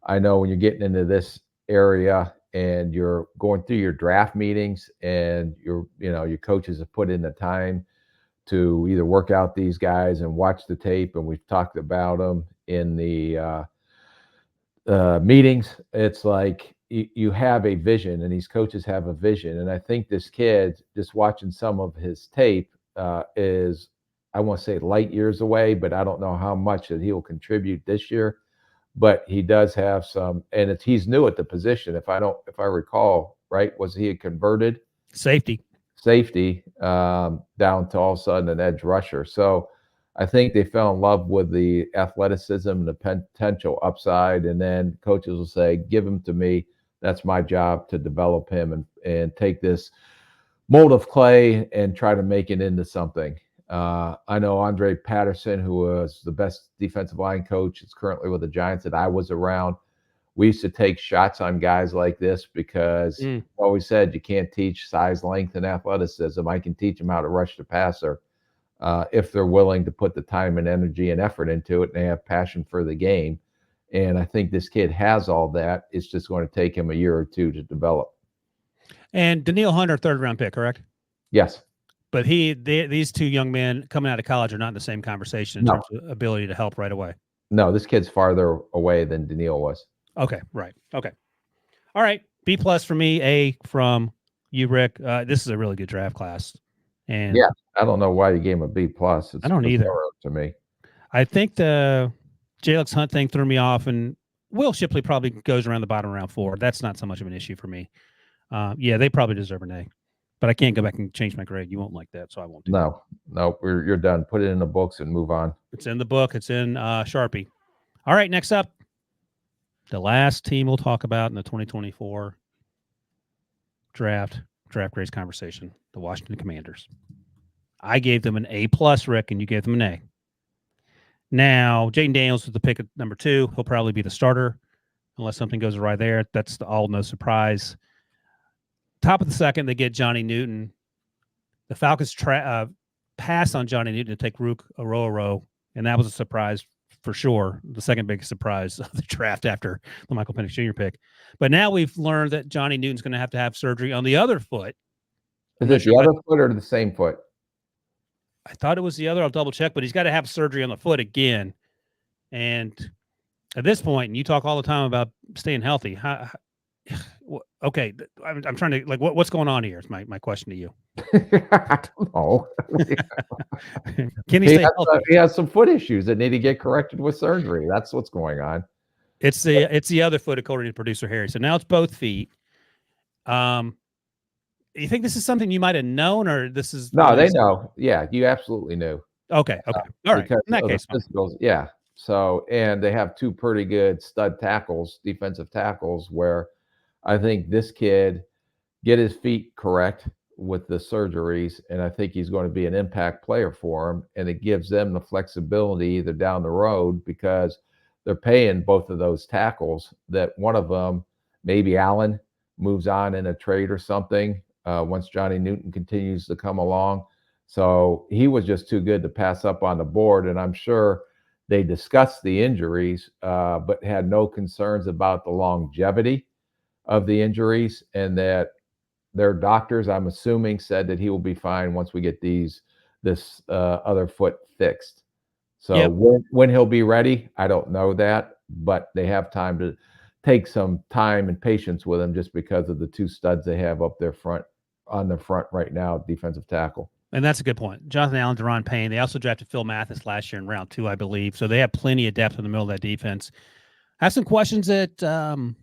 I know when you're getting into this area and you're going through your draft meetings and your coaches have put in the time to either work out these guys and watch the tape, and we've talked about them in the meetings. It's like you have a vision, and these coaches have a vision. And I think this kid, just watching some of his tape, is, I want to say, light years away, but I don't know how much that he will contribute this year. But he does have some, and he's new at the position. If I recall right, was he a converted safety down to all of a sudden an edge rusher? So I think they fell in love with the athleticism and the potential upside, and then coaches will say, give him to me. That's my job to develop him and take this mold of clay and try to make it into something. I know Andre Patterson, who was the best defensive line coach, is currently with the Giants that I was around. We used to take shots on guys like this because always said you can't teach size, length, and athleticism. I can teach them how to rush the passer if they're willing to put the time and energy and effort into it and they have passion for the game. And I think this kid has all that. It's just going to take him a year or two to develop. And Danielle Hunter, 3rd round pick, correct? Yes. But these two young men coming out of college are not in the same conversation in terms of ability to help right away. No, this kid's farther away than Danielle was. Okay, right. Okay. All right. B+ for me, A from you, Rick. This is a really good draft class. And yeah, I don't know why you gave him a B+. I don't either. To me. I think the J.L.X. Hunt thing threw me off, and Will Shipley probably goes around the bottom of round 4. That's not so much of an issue for me. Yeah, they probably deserve an A. But I can't go back and change my grade. You won't like that, so I won't do that. No, you're done. Put it in the books and move on. It's in the book. It's in Sharpie. All right, next up, the last team we'll talk about in the 2024 draft grades conversation, the Washington Commanders. I gave them an A+, Rick, and you gave them an A. Now, Jaden Daniels was the pick at number 2. He'll probably be the starter unless something goes awry there. That's no surprise. Top of the 2nd, they get Johnny Newton. The Falcons pass on Johnny Newton to take Rook Ororo, and that was a surprise for sure. The second biggest surprise of the draft after the Michael Penix Jr. pick. But now we've learned that Johnny Newton's going to have surgery on the other foot. Is it the other foot or the same foot? I thought it was the other. I'll double check, but he's got to have surgery on the foot again. And at this point, and you talk all the time about staying healthy. Okay, I'm trying to what's going on here is my question to you. I don't know. Can he stay healthy? He has some foot issues that need to get corrected with surgery. That's what's going on. It's the other foot, according to producer Harry. So now it's both feet. You think this is something you might have known, or this is they know? Yeah, you absolutely knew. Okay, all right. In that case, physicals, yeah. So, and they have 2 pretty good stud tackles, defensive tackles, where I think this kid get his feet correct with the surgeries, and I think he's going to be an impact player for him, and it gives them the flexibility either down the road because they're paying both of those tackles that one of them, maybe Allen, moves on in a trade or something once Johnny Newton continues to come along. So he was just too good to pass up on the board, and I'm sure they discussed the injuries but had no concerns about the longevity of the injuries, and that their doctors, I'm assuming, said that he will be fine once we get this other foot fixed. So when he'll be ready, I don't know that, but they have time to take some time and patience with him just because of the 2 studs they have up on the front right now, defensive tackle. And that's a good point. Jonathan Allen, Deron Payne. They also drafted Phil Mathis last year in round 2, I believe. So they have plenty of depth in the middle of that defense. I have some questions that on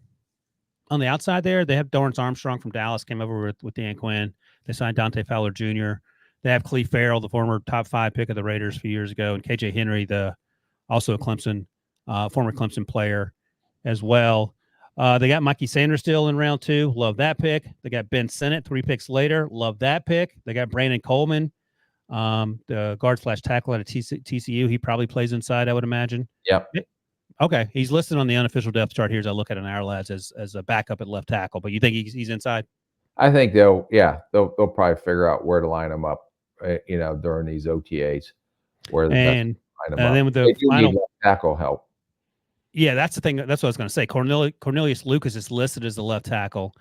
the outside there. They have Dorrance Armstrong from Dallas, came over with Dan Quinn. They signed Dante Fowler Jr. They have Cleve Farrell, the former top 5 pick of the Raiders a few years ago, and KJ Henry, also a Clemson, former Clemson player as well. They got Mikey Sanders still in round 2. Love that pick. They got Ben Sinnott 3 picks later. Love that pick. They got Brandon Coleman, the guard / tackle out of TCU. He probably plays inside, I would imagine. Yep. Okay. He's listed on the unofficial depth chart here as I look at an Our Lads as a backup at left tackle. But you think he's inside? I think they'll probably figure out where to line them up, during these OTAs. Where the best line them up. Then with the they do final need left tackle help. Yeah, that's the thing. That's what I was going to say. Cornelius Lucas is listed as the left tackle.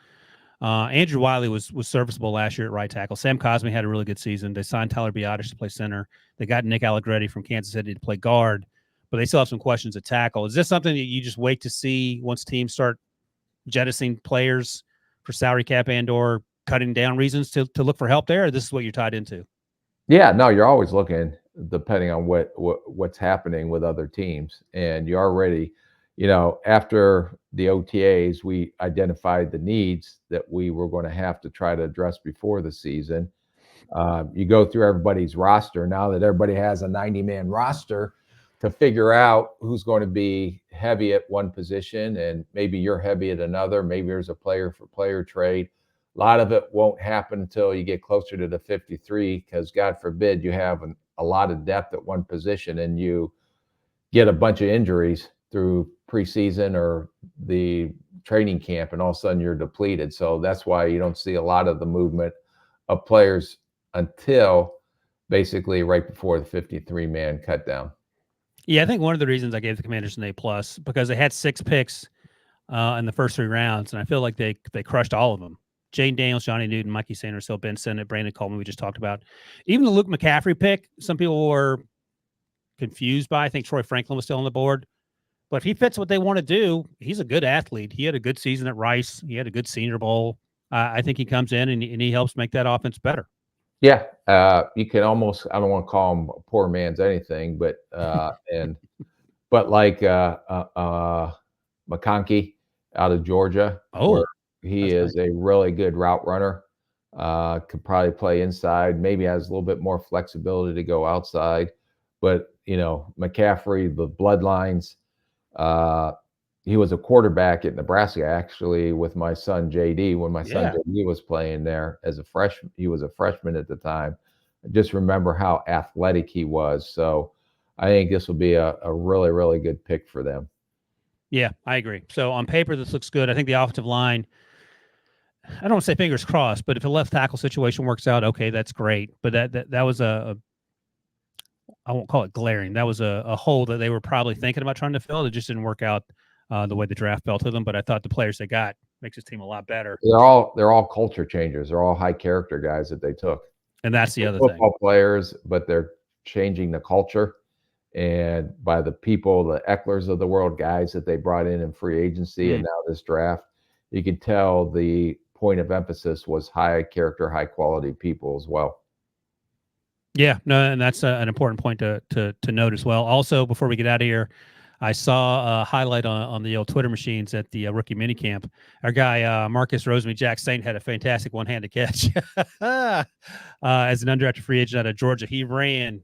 Andrew Wiley was serviceable last year at right tackle. Sam Cosmi had a really good season. They signed Tyler Biotish to play center. They got Nick Allegretti from Kansas City to play guard, but they still have some questions at tackle. Is this something that you just wait to see once teams start jettisoning players for salary cap and or cutting down reasons to look for help there? Or this is what you're tied into? Yeah, no, you're always looking depending on what's happening with other teams. And you already, after the OTAs, we identified the needs that we were going to have to try to address before the season. You go through everybody's roster now that everybody has a 90-man roster to figure out who's going to be heavy at one position, and maybe you're heavy at another. Maybe there's a player for player trade. A lot of it won't happen until you get closer to the 53, because God forbid you have a lot of depth at one position and you get a bunch of injuries through preseason or the training camp, and all of a sudden you're depleted. So that's why you don't see a lot of the movement of players until basically right before the 53-man cut down. Yeah, I think one of the reasons I gave the Commanders an A+, because they had 6 picks in the first 3 rounds, and I feel like they crushed all of them. Jane Daniels, Johnny Newton, Mikey Sanders, Hill, Ben Sinnott, Brandon Coleman, we just talked about. Even the Luke McCaffrey pick, some people were confused by. I think Troy Franklin was still on the board. But if he fits what they want to do, he's a good athlete. He had a good season at Rice. He had a good Senior Bowl. I think he comes in and he helps make that offense better. Yeah, you can almost, I don't want to call him a poor man's anything, but like McConkey out of Georgia. Oh, he is a really good route runner. Could probably play inside, maybe has a little bit more flexibility to go outside. But, McCaffrey, the bloodlines, he was a quarterback at Nebraska, actually, with my son, JD, when my son, JD, was playing there as a freshman. He was a freshman at the time. I just remember how athletic he was. So I think this will be a really, really good pick for them. Yeah, I agree. So on paper, this looks good. I think the offensive line, I don't want to say fingers crossed, but if a left tackle situation works out, okay, that's great. But that was I won't call it glaring. That was a hole that they were probably thinking about trying to fill. It just didn't work out the way the draft fell to them. But I thought the players they got makes this team a lot better. They're all culture changers. They're all high character guys that they took. And that's the other football thing. Players, but they're changing the culture. And by the people, the Ecklers of the world, guys that they brought in free agency and now this draft, you could tell the point of emphasis was high character, high quality people as well. Yeah, no, and that's an important point to note as well. Also, before we get out of here, I saw a highlight on the old Twitter machines at the rookie minicamp. Our guy, Marcus Rosemary Jack Saint, had a fantastic one-handed catch as an undrafted free agent out of Georgia. He ran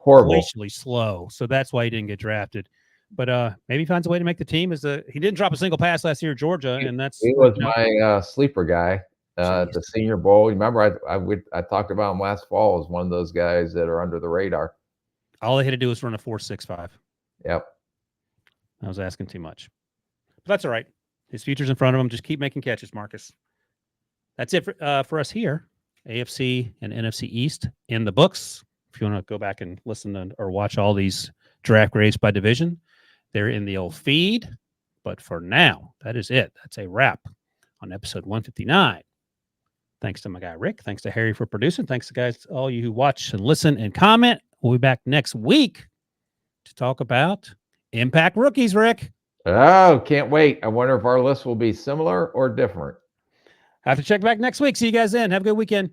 glacially slow, so that's why he didn't get drafted. But maybe he finds a way to make the team. He didn't drop a single pass last year at Georgia, and he was my sleeper guy at the Senior Bowl. Remember, I talked about him last fall as one of those guys that are under the radar. All they had to do was run a 4.65. Yep. I was asking too much. But that's all right. His future's in front of him. Just keep making catches, Marcus. That's it for us here. AFC and NFC East in the books. If you want to go back and listen or watch all these draft grades by division, they're in the old feed. But for now, that is it. That's a wrap on episode 159. Thanks to my guy, Rick. Thanks to Harry for producing. Thanks to guys, all you who watch and listen and comment. We'll be back next week to talk about Impact Rookies, Rick. Oh, can't wait. I wonder if our list will be similar or different. Have to check back next week. See you guys then. Have a good weekend.